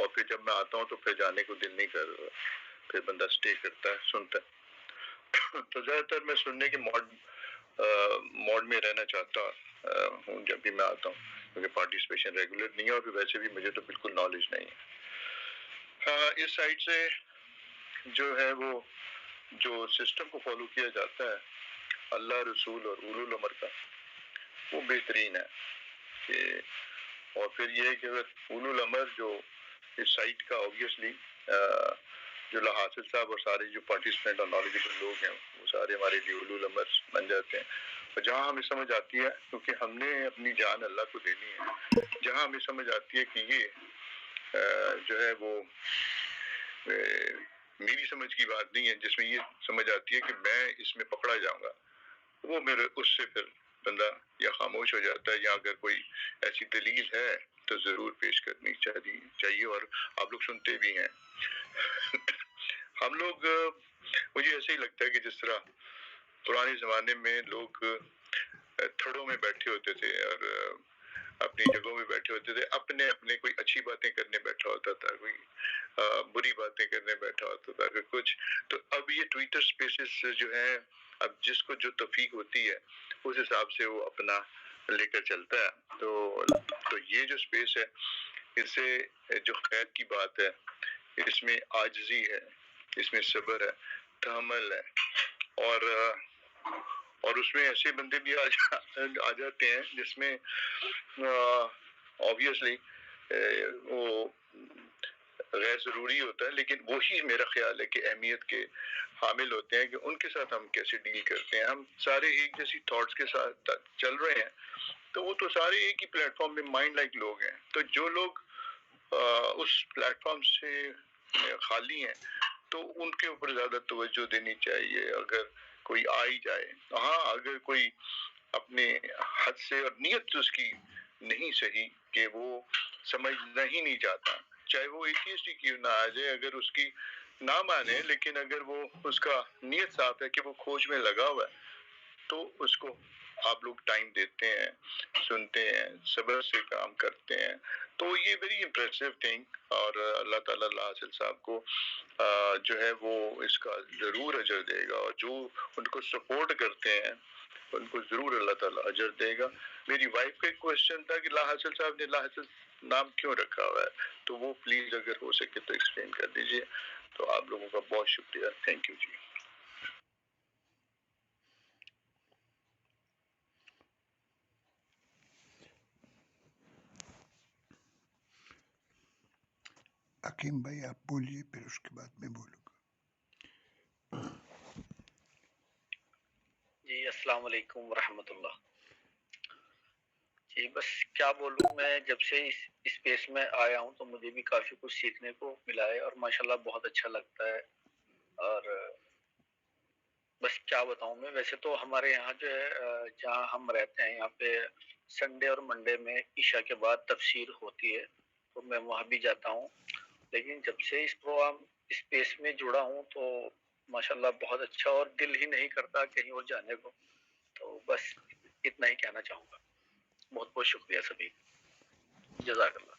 اور پھر جب میں آتا ہوں تو پھر جانے کو دل نہیں کر رہا، پھر بندہ اسٹے کرتا ہے، سنتا ہے۔ تو زیادہ تر میں سننے کے موڈ میں رہنا چاہتا ہوں جب بھی میں آتا ہوں، کیونکہ پارٹیسپیشن ریگولر نہیں ہے، اور پھر ویسے بھی مجھے تو بالکل نالج نہیں ہے۔ اس سائڈ سے جو ہے وہ جو سسٹم کو فالو کیا جاتا ہے اللہ، رسول اور اولو الامر کا، وہ بہترین ہے کہ، اور پھر یہ ہے کہ اگر اولو الامر جو اس سائٹ کا اوبیسلی جو حاصل صاحب اور سارے جو پارٹیسپینٹ اور نالجبل لوگ ہیں وہ سارے ہمارے لیے اولو الامر بن جاتے ہیں، اور جہاں ہمیں سمجھ آتی ہے، کیونکہ ہم نے اپنی جان اللہ کو دینی ہے، جہاں ہمیں سمجھ آتی ہے کہ یہ جو ہے وہ میری سمجھ کی بات نہیں ہے، جس میں یہ سمجھ آتی ہے کہ میں اس میں پکڑا جاؤں گا، وہ میرے اس سے پھر بندہ یا خاموش ہو جاتا ہے، یا اگر کوئی ایسی دلیل ہے تو ضرور پیش کرنی چاہیے، اور آپ لوگ سنتے بھی ہیں۔ ہم لوگ، مجھے ایسے ہی لگتا ہے کہ جس طرح پرانے زمانے میں لوگ تھڑوں میں بیٹھے ہوتے تھے اور اپنی جگہوں میں بیٹھے ہوتے تھے، اپنے کوئی اچھی باتیں کرنے بیٹھا ہوتا تھا، کوئی بری باتیں کرنے بیٹھا ہوتا تھا، کہ کچھ، تو اب یہ ٹویٹر سپیسز جو ہیں، اب جس کو جو توفیق ہوتی ہے اس حساب سے وہ اپنا لے کر چلتا ہے۔ تو یہ جو سپیس ہے، اس سے جو خیر کی بات ہے، اس میں عاجزی ہے، اس میں صبر ہے، تحمل ہے، اور اس میں ایسے بندے بھی آ جاتے ہیں جس میں obviously وہ غیر ضروری ہوتا ہے، لیکن وہی میرا خیال ہے کہ اہمیت کے حامل ہوتے ہیں، کہ ان کے ساتھ ہم کیسے ڈیل کرتے ہیں۔ ہم سارے ایک جیسی تھاٹس کے ساتھ چل رہے ہیں، تو وہ تو سارے ایک ہی پلیٹ فارم میں مائنڈ لائک لوگ ہیں، تو جو لوگ اس پلیٹ فارم سے خالی ہیں تو ان کے اوپر زیادہ توجہ دینی چاہیے۔ اگر کوئی آ ہی جائے، ہاں اگر کوئی اپنے حد سے، اور نیت اس کی نہیں صحیح کہ وہ سمجھنا ہی نہیں چاہتا، چاہے وہ ایتھیسٹ ہی کیوں نہ آ جائے، اگر اس کی نہ مانے، لیکن اگر وہ اس کا نیت صاف ہے کہ وہ کھوج میں لگا ہوا ہے، تو اس کو آپ لوگ ٹائم دیتے ہیں، سنتے ہیں، صبر سے کام کرتے ہیں، تو یہ ویری امپریسو تھنگ، اور اللہ تعالیٰ حاصل صاحب کو جو ہے وہ اس کا ضرور اجر دے گا، اور جو ان کو سپورٹ کرتے ہیں ان کو ضرور اللہ تعالیٰ اجر دے گا۔ میری وائف کا ایک کوشچن تھا کہ لا حاصل صاحب نے لا حاصل نام کیوں رکھا ہوا ہے، تو وہ پلیز اگر ہو سکے تو ایکسپلین کر دیجیے۔ تو آپ لوگوں کا بہت شکریہ، تھینک یو جی۔ حکیم بھائی آپ بولیے، پھر اس کے بعد میں بولوں گا۔ جی السلام علیکم ورحمۃ اللہ۔ جی بس کیا بولوں، میں جب سے اس اسپیس میں آیا ہوں تو مجھے بھی کافی کچھ سیکھنے کو ملا ہے، اور ماشاءاللہ بہت اچھا لگتا ہے، اور بس کیا بتاؤں میں، ویسے تو ہمارے یہاں جو ہے جہاں ہم رہتے ہیں یہاں پہ سنڈے اور منڈے میں عشاء کے بعد تفسیر ہوتی ہے، تو میں وہاں بھی جاتا ہوں، لیکن جب سے اس پروگرام اسپیس میں جڑا ہوں تو ماشاءاللہ بہت اچھا، اور دل ہی نہیں کرتا کہیں اور جانے کو، تو بس اتنا ہی کہنا چاہوں گا۔ بہت بہت شکریہ سبھی، جزاک اللہ۔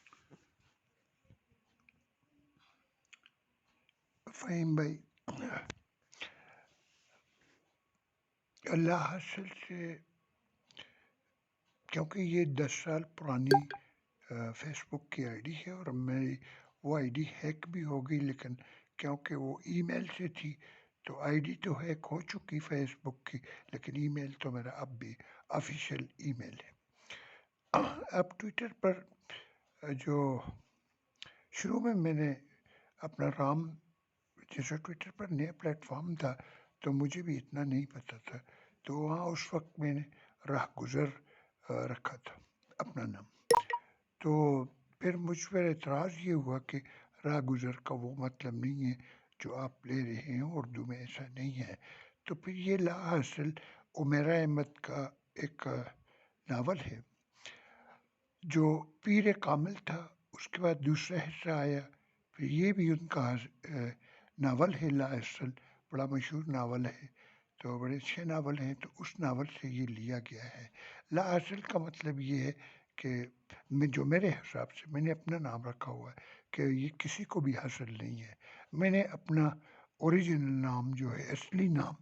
فہیم بھائی، اللہ حاصل سے، کیونکہ یہ 10 سال پرانی فیس بک کی آئی ڈی ہے، اور میری وہ آئی ڈی ہیک بھی ہو گئی، لیکن کیونکہ وہ ای میل سے تھی تو آئی ڈی تو ہیک ہو چکی فیس بک کی، لیکن ای میل تو میرا اب بھی آفیشیل ای میل ہے۔ اب ٹویٹر پر جو شروع میں نے اپنا رام، جیسے ٹویٹر پر نیا پلیٹ فارم تھا تو مجھے بھی اتنا نہیں پتہ تھا، تو وہاں اس وقت میں نے راہ گزر رکھا تھا اپنا نام، تو پھر مجھ پر اعتراض یہ ہوا کہ راہ گزر کا وہ مطلب نہیں ہے جو آپ لے رہے ہیں، اردو میں ایسا نہیں ہے۔ تو پھر یہ لا حاصل عمیر احمد کا ایک ناول ہے جو پیر کامل تھا، اس کے بعد دوسرا حصہ آیا، پھر یہ بھی ان کا ناول ہے لا حاصل، بڑا مشہور ناول ہے، تو بڑے اچھے ناول ہیں، تو اس ناول سے یہ لیا گیا ہے۔ لا حاصل کا مطلب یہ ہے کہ جو میرے حساب سے میں نے اپنا نام رکھا ہوا ہے کہ یہ کسی کو بھی حاصل نہیں ہے. میں نے اپنا اوریجنل نام جو ہے، اصلی نام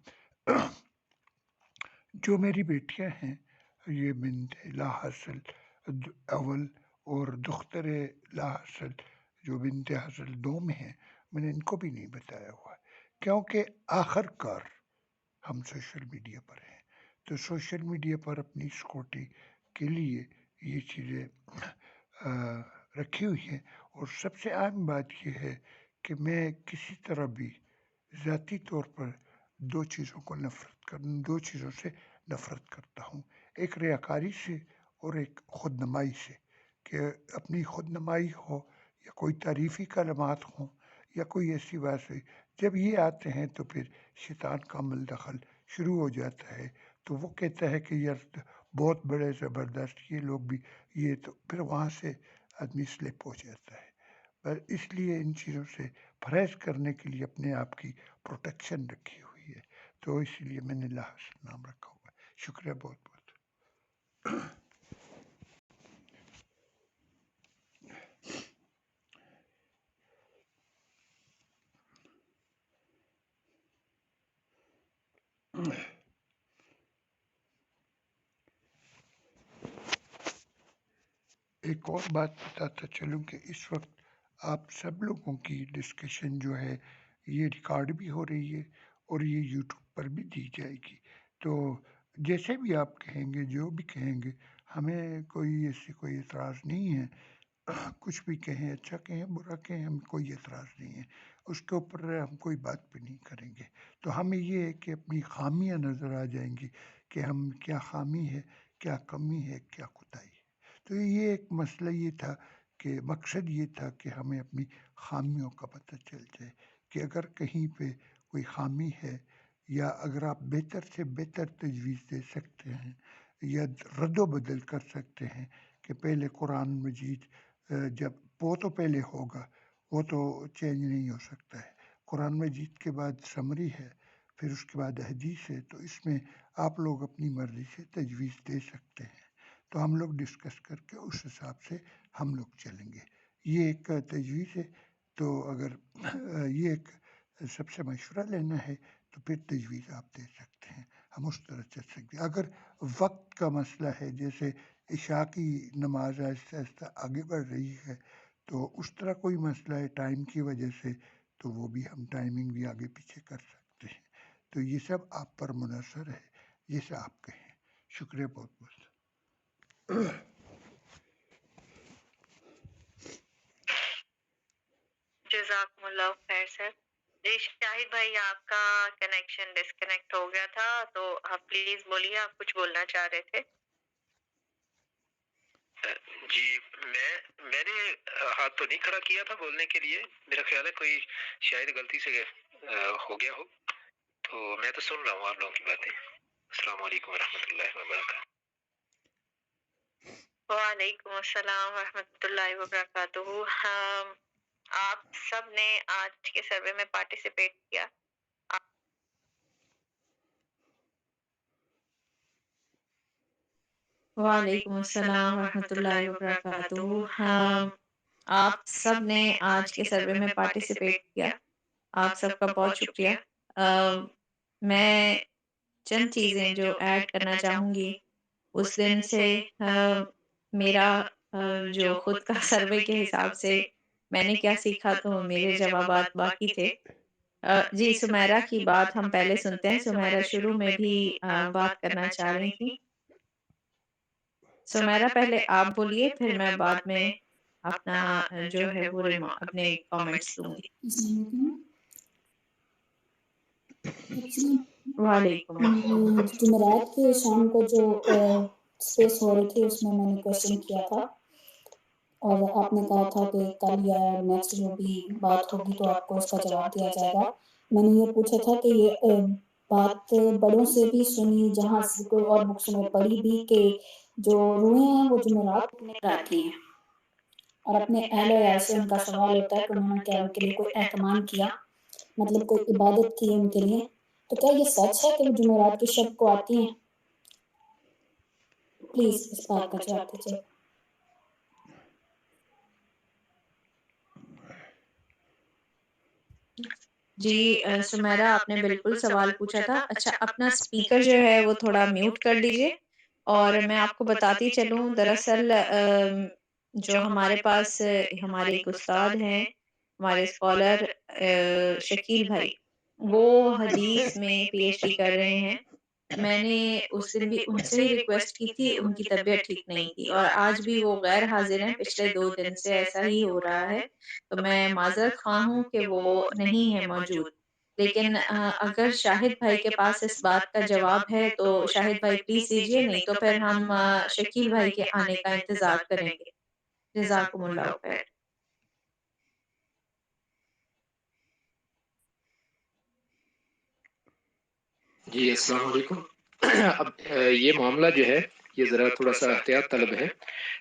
جو میری بیٹیاں ہیں، یہ بنت لا حاصل اول اور دختر لا حاصل جو بنت حاصل دو میں ہیں، میں نے ان کو بھی نہیں بتایا ہوا، کیونکہ آخر کار ہم سوشل میڈیا پر ہیں، تو سوشل میڈیا پر اپنی سیکورٹی کے لیے یہ چیزیں رکھی ہوئی ہیں. اور سب سے اہم بات یہ ہے کہ میں کسی طرح بھی ذاتی طور پر دو چیزوں سے نفرت کرتا ہوں، ایک ریاکاری سے اور ایک خود نمائی سے، کہ اپنی خود نمائی ہو یا کوئی تعریفی کلمات ہوں یا کوئی ایسی بات ہوئی، جب یہ آتے ہیں تو پھر شیطان کا عمل دخل شروع ہو جاتا ہے. تو وہ کہتا ہے کہ یار بہت بڑے زبردست یہ لوگ بھی، یہ تو پھر وہاں سے آدمی سلپ ہو جاتا ہے. پر اس لیے ان چیزوں سے پرہیز کرنے کے لیے اپنے آپ کی پروٹیکشن رکھی ہوئی ہے، تو اس لیے میں نے لا حاصل نام رکھا ہوا ہے. شکریہ بہت بہت. ایک اور بات بتاتا چلوں کہ اس وقت آپ سب لوگوں کی ڈسکشن جو ہے یہ ریکارڈ بھی ہو رہی ہے اور یہ یوٹیوب پر بھی دی جائے گی. تو جیسے بھی آپ کہیں گے، جو بھی کہیں گے، ہمیں کوئی ایسی کوئی اعتراض نہیں ہے. کچھ بھی کہیں، اچھا کہیں برا کہیں، ہمیں کوئی اعتراض نہیں ہے. اس کے اوپر ہم کوئی بات بھی نہیں کریں گے. تو ہمیں یہ ہے کہ اپنی خامیاں نظر آ جائیں گی کہ ہم کیا خامی ہے، کیا کمی ہے، کیا کوتاہی ہے. تو یہ ایک مسئلہ یہ تھا کہ مقصد یہ تھا کہ ہمیں اپنی خامیوں کا پتہ چل جائے کہ اگر کہیں پہ کوئی خامی ہے، یا اگر آپ بہتر سے بہتر تجویز دے سکتے ہیں یا رد و بدل کر سکتے ہیں کہ پہلے قرآن مجید جب وہ تو پہلے ہوگا، وہ تو چینج نہیں ہو سکتا ہے. قرآن مجید کے بعد سمری ہے، پھر اس کے بعد حدیث ہے، تو اس میں آپ لوگ اپنی مرضی سے تجویز دے سکتے ہیں. تو ہم لوگ ڈسکس کر کے اس حساب سے ہم لوگ چلیں گے. یہ ایک تجویز ہے. تو اگر یہ ایک سب سے مشورہ لینا ہے تو پھر تجویز آپ دے سکتے ہیں، ہم اس طرح چل سکتے ہیں. اگر وقت کا مسئلہ ہے، جیسے عشاء کی نماز آہستہ آہستہ آگے بڑھ رہی ہے، تو اس طرح کوئی مسئلہ ہے ٹائم کی وجہ سے، تو وہ بھی ہم ٹائمنگ بھی آگے پیچھے کر سکتے ہیں. تو یہ سب آپ پر منحصر ہے، جیسے آپ کہیں. شکریہ بہت بہت. جزاکم اللہ خیر سر. جی شاہد بھائی، آپ کا کنیکشن ڈسکنیکٹ ہو گیا تھا، تو آپ پلیز بولیے، آپ کچھ بولنا چاہ رہے تھے. جی میں نے ہاتھ تو نہیں کھڑا کیا تھا بولنے کے لیے، میرا خیال ہے کوئی شاید غلطی سے ہو گیا ہو، تو میں تو سن رہا ہوں آپ لوگوں کی باتیں. السلام علیکم ورحمۃ اللہ وبرکاتہ. وعلیکم السلام ورحمۃ اللہ وبرکاتہ. آپ سب نے آج کے سروے میں پارٹیسپیٹ کیا. وعلیکم السلام ورحمۃ اللہ وبرکاتہ. آپ سب نے آج کے سروے میں پارٹیسپیٹ کیا، آپ سب کا بہت شکریہ. میں چند چیزیں جو ایڈ کرنا چاہوں گی. اس دن سے میرا جو خود کا سروے کے حساب سے میں نے کیا سیکھا، تو میرے جوابات باقی تھے. جی سمیرہ کی بات ہم پہلے سنتے ہیں. سمیرہ شروع میں بھی بات کرنا چاہ رہی تھی. سمیرہ پہلے آپ بولیے، پھر میں بعد میں اپنا جو ہے وہ اپنے کامنٹس دوں گی. وعلیکم جمعرات کے شام کو جو اسپیس ہو رہی تھی اس میں نے کوشچن کیا تھا، اور آپ نے کہا تھا کہ کل یا نیکسٹ جو بھی بات ہوگی تو آپ کو اس کا جواب دیا جائے گا. میں نے یہ پوچھا تھا کہ یہ بات بڑوں سے بھی سنی، جہاں کوئی اور بکس میں پڑھی بھی، کہ جو روحیں ہیں وہ جمعرات کو نکل آتی ہیں، اور اپنے اہل و عیال سے ان کا سوال ہوتا ہے کہ انہوں نے کیا ان کے لیے کوئی اہتمام کیا، مطلب کوئی عبادت کی ان کے لیے. تو کیا یہ سچ ہے کہ وہ جمعرات کی شب کو آتی ہیں؟ پلیز اس بات کا جواب دیجیے. جی سمیرا آپ نے بالکل سوال پوچھا تھا. اچھا اپنا اسپیکر جو ہے وہ تھوڑا میوٹ کر لیجئے. اور میں آپ کو بتاتی چلوں دراصل جو ہمارے پاس ہمارے ایک استاد ہیں ہمارے اسکالر شکیل بھائی، وہ حدیث میں پی ایچ ڈی کر رہے ہیں. میں نے اس دن بھی ان سے ہی ریکویسٹ کی تھی، ان کی طبیعت ٹھیک نہیں تھی اور آج بھی وہ غیر حاضر ہیں. پچھلے 2 دن سے ایسا ہی ہو رہا ہے، تو میں معذرت خواہ ہوں کہ وہ نہیں ہے موجود. لیکن اگر شاہد بھائی کے پاس اس بات کا جواب ہے تو شاہد بھائی پلیز دیجیے، نہیں تو پھر ہم شکیل بھائی کے آنے کا انتظار کریں گے. جزاکم اللہ خیر. جی السلام علیکم. اب یہ معاملہ جو ہے یہ ذرا تھوڑا سا احتیاط طلب ہے،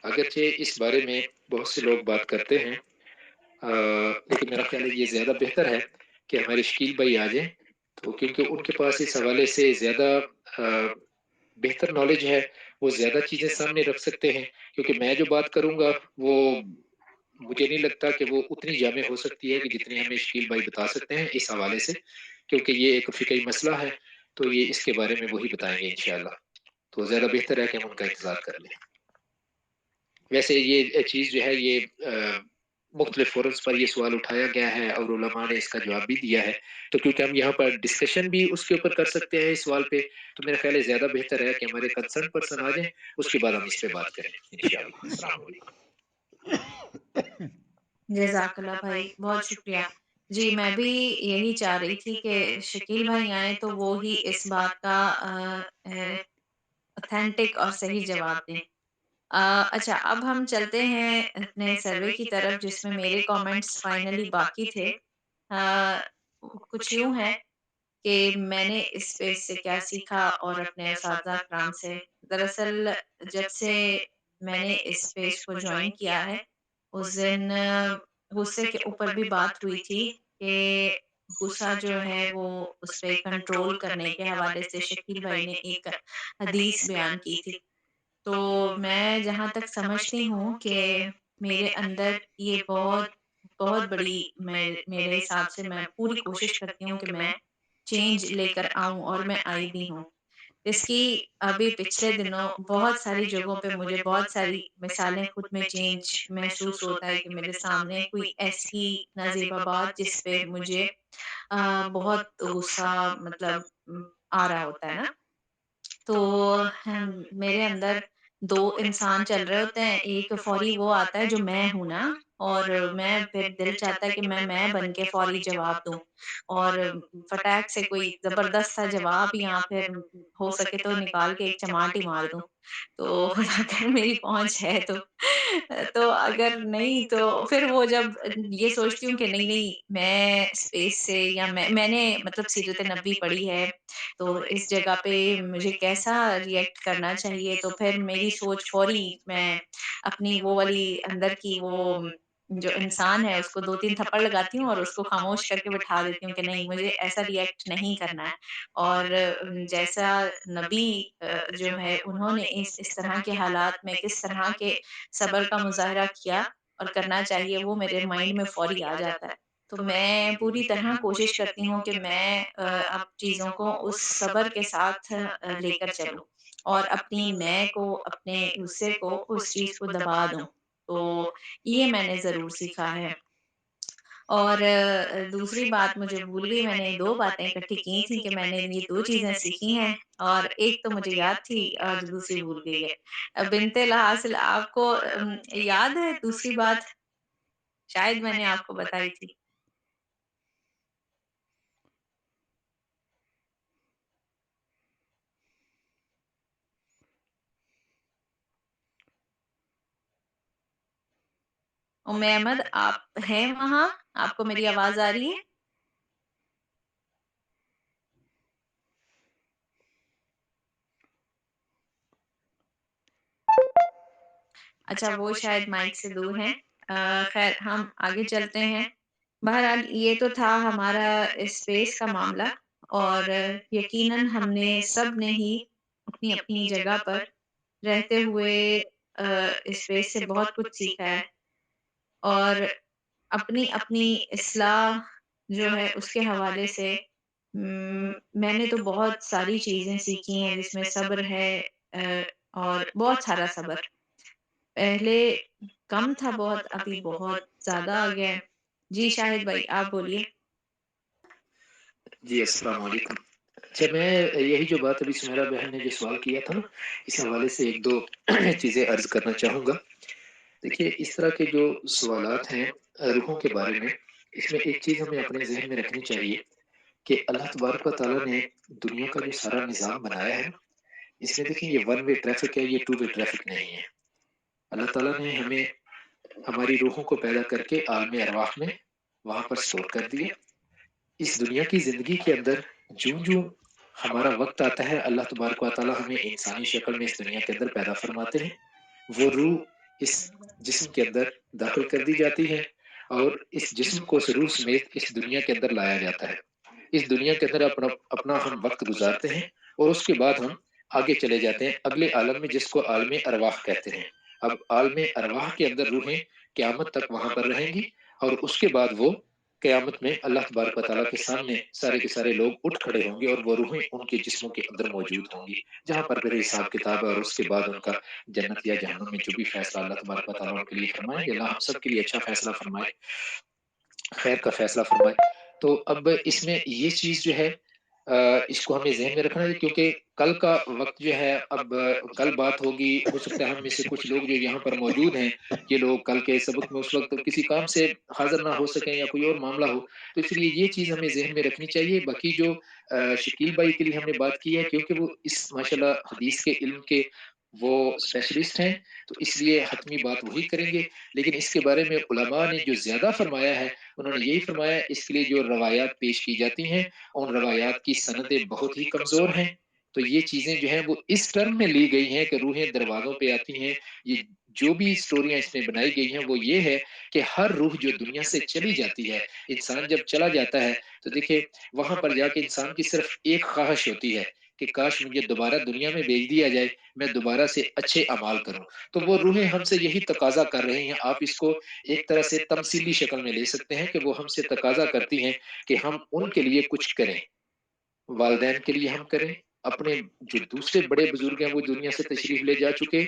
اگرچہ اس بارے میں بہت سے لوگ بات کرتے ہیں، لیکن میرا خیال ہے یہ زیادہ بہتر ہے کہ ہمارے شکیل بھائی آ جائیں، تو کیونکہ ان کے پاس اس حوالے سے زیادہ بہتر نالج ہے، وہ زیادہ چیزیں سامنے رکھ سکتے ہیں. کیونکہ میں جو بات کروں گا وہ مجھے نہیں لگتا کہ وہ اتنی جامع ہو سکتی ہے کہ جتنی ہمیں شکیل بھائی بتا سکتے ہیں اس حوالے سے، کیونکہ یہ ایک فقہی مسئلہ ہے، تو یہ اس کے بارے میں وہی بتائیں گے انشاءاللہ. تو زیادہ بہتر ہے کہ ہم ان کا انتظار کر لیں. ویسے یہ چیز جو ہے یہ مختلف فورمز پر یہ سوال اٹھایا گیا ہے اور علماء نے اس کا جواب بھی دیا ہے، تو کیونکہ ہم یہاں پر ڈسکشن بھی اس کے اوپر کر سکتے ہیں اس سوال پہ، تو میرا خیال ہے زیادہ بہتر ہے کہ ہمارے کنسرن پرسن آ جائیں، اس کے بعد ہم اس پہ بات کریں انشاءاللہ. السلام علیکم. جزاک اللہ بھائی، بہت شکریہ. جی میں بھی یہی چاہ رہی تھی کہ شکیل بھائی آئیں تو وہ ہی اس بات کا اوتھینٹک اور صحیح جواب دیں. اچھا اب ہم چلتے ہیں اپنے سروے کی طرف جس میں میرے کامنٹس فائنلی باقی تھے. کچھ یوں ہے کہ میں نے اس پیج سے کیا سیکھا اور اپنے اساتذہ کرام سے. دراصل جب سے میں نے اس پیج کو جوائن کیا ہے اس دن غصے کے اوپر بھی بات ہوئی تھی کہ غصہ جو ہے وہ اس پہ کنٹرول کرنے کے حوالے سے شکیل بھائی نے ایک حدیث بیان کی تھی. تو میں جہاں تک سمجھتی ہوں کہ میرے اندر یہ بہت بہت بڑی میرے حساب سے میں پوری کوشش کرتی ہوں کہ میں چینج لے کر آؤں اور میں آئی بھی ہوں. اس کی ابھی پچھلے دنوں بہت ساری جگہوں پہ مجھے بہت ساری مثالیں خود میں چینج محسوس ہوتا ہے کہ میرے سامنے کوئی ایسی نازیبہ بات جس پہ مجھے بہت غصہ مطلب آ رہا ہوتا ہے نا، تو میرے اندر 2 انسان چل رہے ہوتے ہیں. ایک فوری وہ آتا ہے جو میں ہوں نا، اور میں پھر دل چاہتا ہے کہ میں بن کے فوری جواب دوں اور فٹاک سے کوئی زبردست سا جواب یا پھر ہو سکے تو نکال کے ایک چماٹ ہی مار دوں. تو اگر میری پہنچ ہے تو اگر نہیں تو پھر وہ جب یہ سوچتی ہوں کہ نہیں نہیں میں اسپیس سے یا میں نے مطلب سیرت نبی پڑھی ہے تو اس جگہ پہ مجھے کیسا ریئیکٹ کرنا چاہیے، تو پھر میری سوچ فوری میں اپنی وہ والی اندر کی وہ جو انسان ہے اس کو 2-3 تھپڑ لگاتی ہوں اور اس کو خاموش کر کے بٹھا دیتی ہوں کہ نہیں مجھے ایسا ریئیکٹ نہیں کرنا ہے. اور جیسا نبی جو ہے انہوں نے اس طرح کے حالات میں کس طرح کے صبر کا مظاہرہ کیا اور کرنا چاہیے وہ میرے مائنڈ میں فوری آ جاتا ہے. تو میں پوری طرح کوشش کرتی ہوں کہ میں اب چیزوں کو اس صبر کے ساتھ لے کر چلوں اور اپنی میں کو اپنے غصے کو اس چیز کو دبا دوں. تو یہ میں نے ضرور سیکھا ہے. اور دوسری بات مجھے بھول گئی، میں نے 2 باتیں اکٹھی کی تھیں کہ میں نے یہ 2 چیزیں سیکھی ہیں اور ایک تو مجھے یاد تھی اور دوسری بھول گئی ہے. بنت الحاصل آپ کو یاد ہے دوسری بات؟ شاید میں نے آپ کو بتائی تھی. ام احمد آپ ہیں وہاں؟ آپ کو میری آواز آ رہی ہے؟ اچھا وہ شاید مائک سے دور ہیں. خیر ہم آگے چلتے ہیں. بہرحال یہ تو تھا ہمارا اسپیس کا معاملہ اور یقیناً ہم نے سب نے ہی اپنی اپنی جگہ پر رہتے ہوئے اسپیس سے بہت کچھ سیکھا ہے اور اپنی اپنی اصلاح جو ہے اس کے حوالے سے میں نے تو بہت ساری چیزیں سیکھی ہیں جس میں صبر ہے، اور بہت سارا صبر۔ پہلے کم تھا بہت، ابھی بہت زیادہ آ گیا ہے۔ جی شاہد بھائی آپ بولیے۔ جی السلام علیکم۔ اچھا، میں یہی جو بات ابھی سمیرا بہن نے جو سوال کیا تھا نا، اس حوالے سے ایک دو چیزیں عرض کرنا چاہوں گا۔ دیکھیے، اس طرح کے جو سوالات ہیں روحوں کے بارے میں، اس میں ایک چیز ہمیں اپنے ذہن میں رکھنی چاہیے کہ اللہ تبارک و تعالیٰ نے دنیا کا جو سارا نظام بنایا ہے، اس میں دیکھیں یہ ون وے ٹریفک ہے، یہ ٹو وے ٹریفک نہیں ہے۔ اللہ تعالیٰ نے ہمیں ہماری روحوں کو پیدا کر کے عالم ارواح میں وہاں پر سٹور کر دیا۔ اس دنیا کی زندگی کے اندر جوں جوں ہمارا وقت آتا ہے، اللہ تبارک و تعالیٰ ہمیں انسانی شکل میں اس دنیا کے اندر پیدا فرماتے ہیں۔ وہ روح اس جسم کے اندر داخل کر دی جاتی ہے اور اس جسم کو سرور سمیت اس دنیا کے اندر لایا جاتا ہے۔ اس دنیا کے اندر اپنا ہم وقت گزارتے ہیں اور اس کے بعد ہم آگے چلے جاتے ہیں اگلے عالم میں، جس کو عالم ارواح کہتے ہیں۔ اب عالم ارواح کے اندر روحیں قیامت تک وہاں پر رہیں گی، اور اس کے بعد وہ قیامت میں اللہ تبارک و تعالیٰ کے سامنے سارے کے سارے لوگ اٹھ کھڑے ہوں گے اور وہ روحیں ان کے جسموں کے اندر موجود ہوں گی، جہاں پر پھر حساب کتاب ہے، اور اس کے بعد ان کا جنت یا جہنم میں جو بھی فیصلہ اللہ تبارک و تعالیٰ ان کے لیے فرمائیں گے، اللہ ہم سب کے لیے اچھا فیصلہ فرمائے، خیر کا فیصلہ فرمائے۔ تو اب اس میں یہ چیز جو ہے اس کو ہمیں ذہن میں رکھنا ہے، کیونکہ کل کا وقت جو ہے، اب کل بات ہوگی، ہو سکتا ہے ہم میں سے کچھ لوگ جو یہاں پر موجود ہیں، یہ لوگ کل کے سبق میں اس وقت کسی کام سے حاضر نہ ہو سکیں یا کوئی اور معاملہ ہو، تو اس لیے یہ چیز ہمیں ذہن میں رکھنی چاہیے۔ باقی جو شکیل بھائی کے لیے ہم نے بات کی ہے، کیونکہ وہ اس ماشاءاللہ حدیث کے علم کے وہ اسپیشلسٹ ہیں، تو اس لیے حتمی بات وہی کریں گے، لیکن اس کے بارے میں علماء نے جو زیادہ فرمایا ہے، انہوں نے یہی فرمایا اس کے لیے جو روایات پیش کی جاتی ہیں، ان روایات کی سندیں بہت ہی کمزور ہیں۔ تو یہ چیزیں جو ہیں وہ اس ٹرم میں لی گئی ہیں کہ روحیں دروازوں پہ آتی ہیں۔ یہ جو بھی سٹوریاں اس میں بنائی گئی ہیں وہ یہ ہے کہ ہر روح جو دنیا سے چلی جاتی ہے، انسان جب چلا جاتا ہے تو دیکھیں وہاں پر جا کے انسان کی صرف ایک خواہش ہوتی ہے کہ کاش مجھے دوبارہ دنیا میں بھیج دیا جائے، میں دوبارہ سے اچھے اعمال کروں۔ تو وہ روحیں ہم سے یہی تقاضا کر رہی ہیں۔ آپ اس کو ایک طرح سے تمثیلی شکل میں لے سکتے ہیں کہ وہ ہم سے تقاضا کرتی ہیں کہ ہم ان کے لیے کچھ کریں، والدین کے لیے ہم کریں، اپنے جو دوسرے بڑے بزرگ ہیں وہ دنیا سے تشریف لے جا چکے،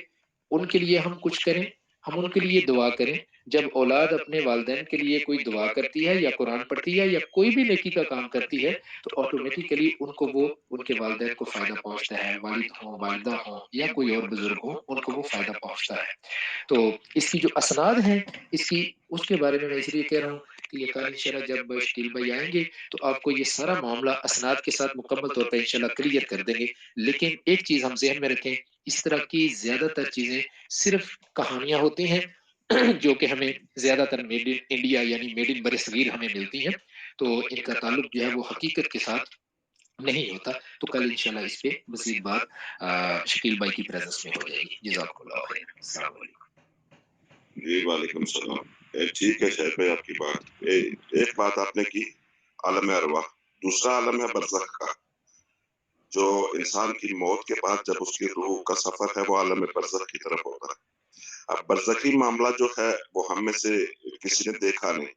ان کے لیے ہم کچھ کریں، ہم ان کے لیے دعا کریں۔ جب اولاد اپنے والدین کے لیے کوئی دعا کرتی ہے یا قرآن پڑھتی ہے یا کوئی بھی نیکی کا کام کرتی ہے، تو آٹومیٹیکلی ان کو وہ ان کے والدین کو فائدہ پہنچتا ہے، والد ہوں، والدہ ہوں یا کوئی اور بزرگ ہوں، ان کو وہ فائدہ پہنچتا ہے۔ تو اس کی جو اسناد ہیں اس کے بارے میں اس لیے کہہ رہا ہوں کہ یہ کل انشاءاللہ جب شکیل بھائی آئیں گے تو آپ کو یہ سارا معاملہ اسناد کے ساتھ مکمل طور پہ انشاءاللہ کلیئر کر دیں گے۔ لیکن ایک چیز ہم ذہن میں رکھیں، اس طرح کی زیادہ تر چیزیں صرف کہانیاں ہوتی ہیں جو کہ ہمیں زیادہ تر میڈ ان انڈیا یعنی میڈ ان برصغیر ہمیں ملتی ہیں، تو ان کا تعلق جو ہے وہ حقیقت کے ساتھ نہیں ہوتا۔ تو کل انشاءاللہ اس پہ مزید بات شکیل بھائی کی پریزنس میں ہو جائے گی۔ جزاکم اللہ خیر۔ السلام علیکم۔ جی وعلیکم السلام۔ ٹھیک ہے شاہد بھائی، آپ کی بات ایک بات آپ نے کی عالم ارواح، دوسرا عالم ہے برزخ کا، جو انسان کی موت کے بعد جب اس کی روح کا سفر ہے وہ عالم برزخ کی طرف ہوتا ہے۔ اب برزخی معاملہ جو ہے وہ ہم میں سے کسی نے دیکھا نہیں،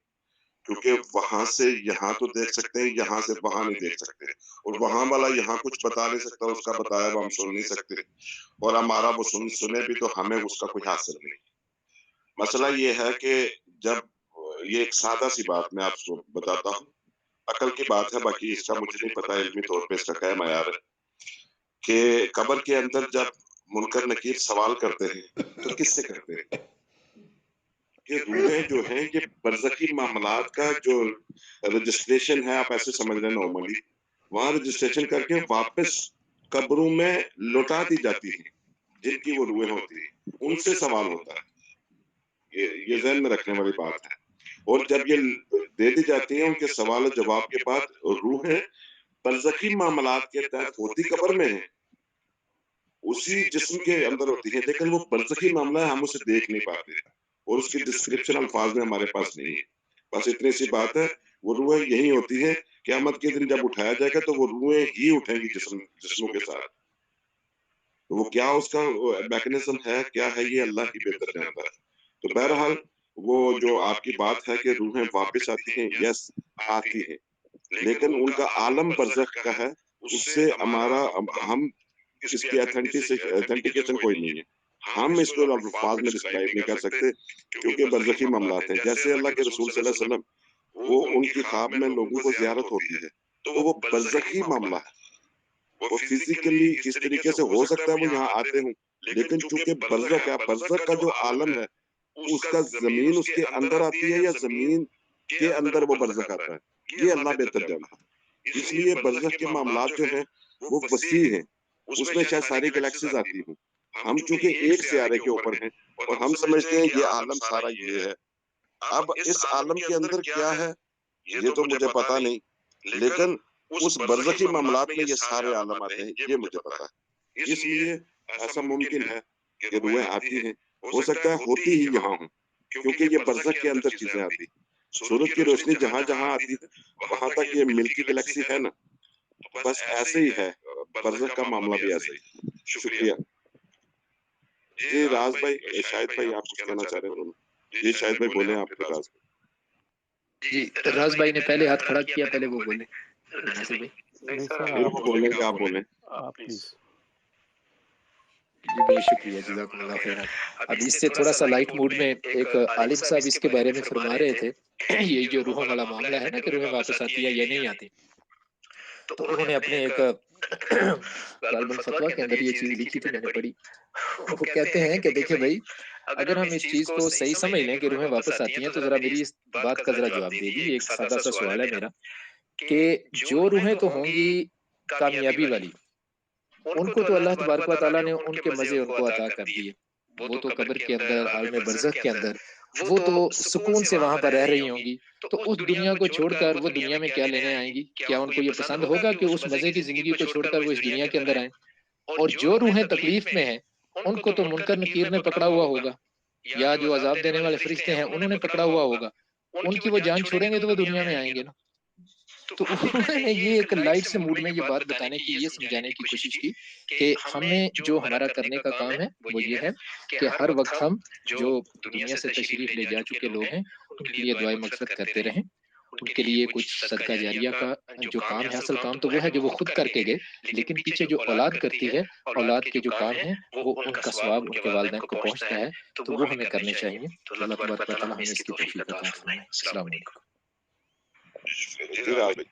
کیونکہ وہاں سے یہاں تو دیکھ سکتے ہیں، یہاں سے وہاں نہیں دیکھ سکتے، اور وہاں والا یہاں کچھ بتا نہیں سکتا، اس کا بتایا وہ ہم سن نہیں سکتے، اور ہمارا وہ سنے بھی تو ہمیں اس کا کوئی حاصل نہیں۔ مسئلہ یہ ہے کہ جب یہ ایک سادہ سی بات میں آپ کو بتاتا ہوں، عقل کی بات ہے، باقی اس کا مجھے نہیں پتا علمی طور پہ اس کا کیا معیار ہے، کہ قبر کے اندر جب منکر نکیر سوال کرتے ہیں تو کس سے کرتے ہیں؟ کہ روحیں جو ہیں یہ برزخی معاملات کا جو رجسٹریشن ہے، آپ ایسے سمجھ رہے ہیں نارملی، وہاں رجسٹریشن کر کے واپس قبروں میں لوٹا دی جاتی ہیں، جن کی وہ روحیں ہوتی ہیں ان سے سوال ہوتا ہے۔ یہ ذہن میں رکھنے والی بات ہے۔ اور جب یہ دے دی جاتی ہیں ان کے سوال و جواب کے بعد، روحیں برزخی معاملات کے تحت ہوتی قبر میں ہیں، اسی جسم کے اندر ہوتی ہے، لیکن وہ برزخی معاملہ ہے، ہم اسے دیکھ نہیں پاتے اور اس کی ڈسکرپشن الفاظ میں ہمارے پاس نہیں ہے۔ بس اتنی سی بات ہے، وہ روحیں یہی ہوتی ہیں، قیامت کے دن جب اٹھایا جائے گا تو وہ روحیں ہی اٹھیں گی جسموں کے ساتھ۔ وہ کیا اس کا میکنزم ہے، کیا ہے، یہ اللہ ہی بہتر جانتا ہے۔ تو بہرحال وہ جو آپ کی بات ہے کہ روحیں واپس آتی ہیں، یس آتی ہیں، لیکن ان کا عالم برزخ کا ہے، اس سے ہمارا ہم اس کی اتھینٹیکیشن کوئی نہیں ہے، ہم اس کو الفاظ میں ڈسکرائب نہیں کر سکتے کیونکہ برزخی معاملات ہیں. جیسے اللہ کے رسول صلی اللہ علیہ وسلم وہ ان کی خواب میں لوگوں کو زیارت ہوتی ہے تو وہ برزخی معاملہ ہے، وہ فزیکلی اس طریقے سے ہو سکتا ہے وہ یہاں آتے ہوں، لیکن چونکہ برزخ ہے، برزخ کا جو عالم ہے اس کا زمین اس کے اندر آتی ہے یا زمین کے اندر وہ برزخ آتا ہے، یہ اللہ بہتر جانتا ہے. اس لیے برزخ کے معاملات جو ہیں وہ وسیع ہیں، اس میں شاید ساری گلیکسیز آتی ہوں، ہم چونکہ ایک سیارے کے اوپر ہیں اور ہم سمجھتے ہیں یہ عالم سارا یہ ہے. اب اس عالم کے اندر کیا ہے یہ تو مجھے پتا نہیں، لیکن اس برزخی معاملات میں یہ سارے عالم آتے ہیں یہ مجھے پتا ہے. اس لیے ایسا ممکن ہے کہ روحیں آتی ہیں، ہو سکتا ہے ہوتی ہی یہاں ہوں کیونکہ یہ برزخ کے اندر چیزیں آتی، سورج کی روشنی جہاں جہاں آتی ہے وہاں تک یہ ملکی گلیکسی ہے نا، بس ایسے ہی ہے، برزخ کا معاملہ بھی ایسے ہی. شکریہ. جی راز بھائی، شاہد بھائی آپ کچھ کہنا چاہ رہے ہیں؟ جی شاہد بھائی بولیں آپ کے راز. جی راز بھائی نے پہلے ہاتھ کھڑا کیا، پہلے وہ بولے. ناصر بھائی نہیں سر وہ بولیں کہ آپ بولیں. آپ پلیز. جی بہت شکریہ، جزاکم اللہ خیر. اب اس سے تھوڑا سا لائٹ موڈ میں ایک عالم صاحب اس کے بارے میں فرما رہے تھے یہ جو روحوں والا معاملہ ہے نا کہ روحیں واپس آتی ہے یا نہیں آتی، تو انہوں نے اپنے ایک غالب الفتویٰ کے اندر یہ چیز لکھی تھی، میں نے پڑھی. وہ کہتے ہیں کہ دیکھیں بھائی، اگر ہم اس چیز کو صحیح سمجھ لیں کہ روحیں واپس آتی ہیں تو ذرا میری اس بات کا ذرا جواب دے دی. ایک سادہ سا سوال ہے میرا کہ جو روحیں تو ہوں گی کامیابی والی، ان کو تو اللہ تبارک و تعالیٰ نے ان کے مزے ان کو عطا کر دیے، وہ تو قبر کے اندر، عالم برزخ کے اندر وہ تو سکون سے وہاں پر رہ رہی ہوں گی. تو اس دنیا کو چھوڑ کر وہ دنیا میں کیا لینے آئیں گی؟ کیا ان کو یہ پسند ہوگا کہ اس مزے کی زندگی کو چھوڑ کر وہ اس دنیا کے اندر آئیں؟ اور جو روحیں تکلیف میں ہیں ان کو تو منکر نکیر نے پکڑا ہوا ہوگا، یا جو عذاب دینے والے فرشتے ہیں انہوں نے پکڑا ہوا ہوگا، ان کی وہ جان چھوڑیں گے تو وہ دنیا میں آئیں گے نا. تو انہوں نے یہ ایک لائٹ سے موڈ میں یہ بات بتانے کی، یہ سمجھانے کی کوشش کی کہ ہمیں جو ہمارا کرنے کا کام ہے وہ یہ ہے کہ ہر وقت ہم جو دنیا سے تشریف لے جا چکے لوگ ہیں ان کے لیے دعائیں مغفرت کرتے رہیں، ان کے لیے کچھ صدقہ جاریہ کا جو کام ہے، اصل کام تو وہ ہے جو وہ خود کر کے گئے، لیکن پیچھے جو اولاد کرتی ہے، اولاد کے جو کام ہیں وہ ان کا ثواب ان کے والدین کو پہنچتا ہے، تو وہ ہمیں کرنے چاہیے. تو اللہ تبارک و تعالیٰ ہمیں اس کی توفیق عطا فرمائے. السلام علیکم. جی راز بھائی.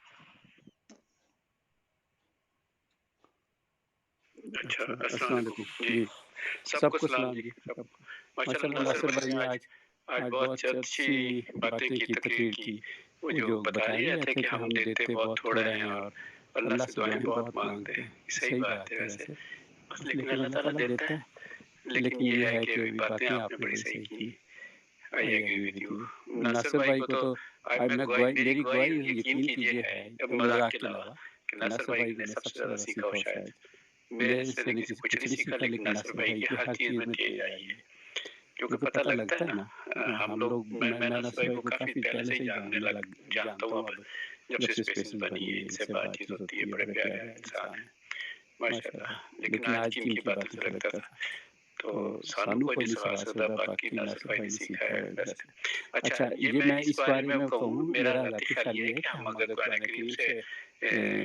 اچھا السلام علیکم. جی سب کو سلام جی. ماشاء اللہ ناصر بھائی نے آج بہت اچھی باتیں کی، تقریر کی. وہ جو بتا ہی رہے تھے کہ ہم دیتے بہت تھوڑا ہیں اور اللہ سے دعائیں بہت مانگتے ہیں. صحیح بات ہے ویسے، لیکن اللہ تعالیٰ دیتا ہے. لیکن یہ ہے کہ باتیں آپ نے بڑی صحیح کی. I agree with you. Nasir بھائی کو تو میری گواہی یقین کیجیے ہے مذاق کے علاوہ کہ ناصر بھائی میں سب سے زیادہ سیکھا ہوں شاید. میرے سے نے کسی کچھ نہیں سیکھا، لیکن ناصر بھائی کی ہر چیز میں تیز آئی ہے. کیونکہ پتہ لگتا ہے نا، ہم لوگ میں ناصر بھائی کو کافی پہلے سے ہی جانتا ہوں. اب جب سے اسپیسز بنی ہے، ان سے بات چیت ہوتی ہے، بڑے پیارے انسان ہیں ماشاء اللہ. لیکن آج کی ان کی باتوں سے لگتا تھا تو سانو کو نہیں سوال سے ہوتا، باقی ناصر بھائی نے سیکھا ہے ویسے. اچھا یہ میں اس بارے میں کہوں، میرا ذاتی خیال یہ ہے کہ ہم اگر قرآن کریم سے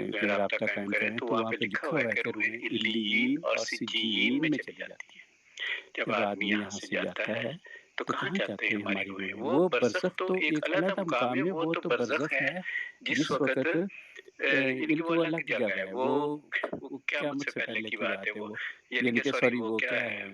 جو ہے رابطہ قائم کریں تو وہاں پہ لکھا ہوا ہے کہ روحیں علیین اور سجین میں چلی جاتی ہیں. جب آدمی یہاں سے جاتا ہے تو کہاں جاتے ہیں ہماری روحیں؟ وہ برزخ تو ایک علیحدہ مقام ہے، وہ تو برزخ ہے جس وقت ان کو اللہ کی جگہ ہے. وہ قیامت سے پہلے کی بات ہے، وہ یعنی کہ سوری وہ کیا ہے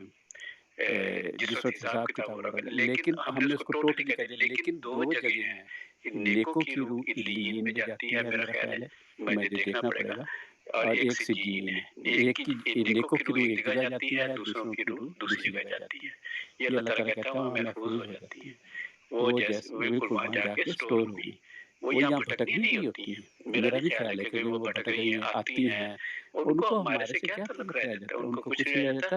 جس وقت حساب کتاب ہو رہا ہے. لیکن ہم نے اس کو ٹوٹلی کہہ دیا. لیکن دو جگہ ہیں. نیکوں کی روح علیین میں جاتی ہے میرا خیال ہے، مجھے دیکھنا پڑے گا، اور ایک سجین ہے. نیکوں کی روح ایک جگہ جاتی ہے، دوسروں کی روح دوسری جگہ جاتی ہے. یہ اللہ تعالیٰ کہتا ہے وہاں محفوظ ہو جاتی ہیں. وہ جیسے بالکل وہاں جا کے اسٹور ہوگی. وہ یہاں بھٹکنے نہیں ہوتی ہیں. میرا بھی خیال ہے کہ وہ بھٹک رہی ہیں، آتی ہیں، ان کو ہمارے سے کیا تعلق رہ جاتا ہے؟ ان کو کچھ نہیں رہ جاتا.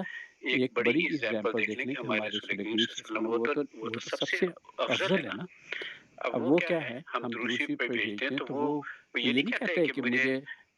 ایک بڑی ایگزامپل دیکھ لیں کہ ہمارے رسول کریم صلی اللہ علیہ وسلم وہ تو سب سے افضل ہے نا. اب وہ کیا ہے، ہم درود شریف پہ بھیجتے ہیں تو وہ یہ نہیں کہتے کہ مجھے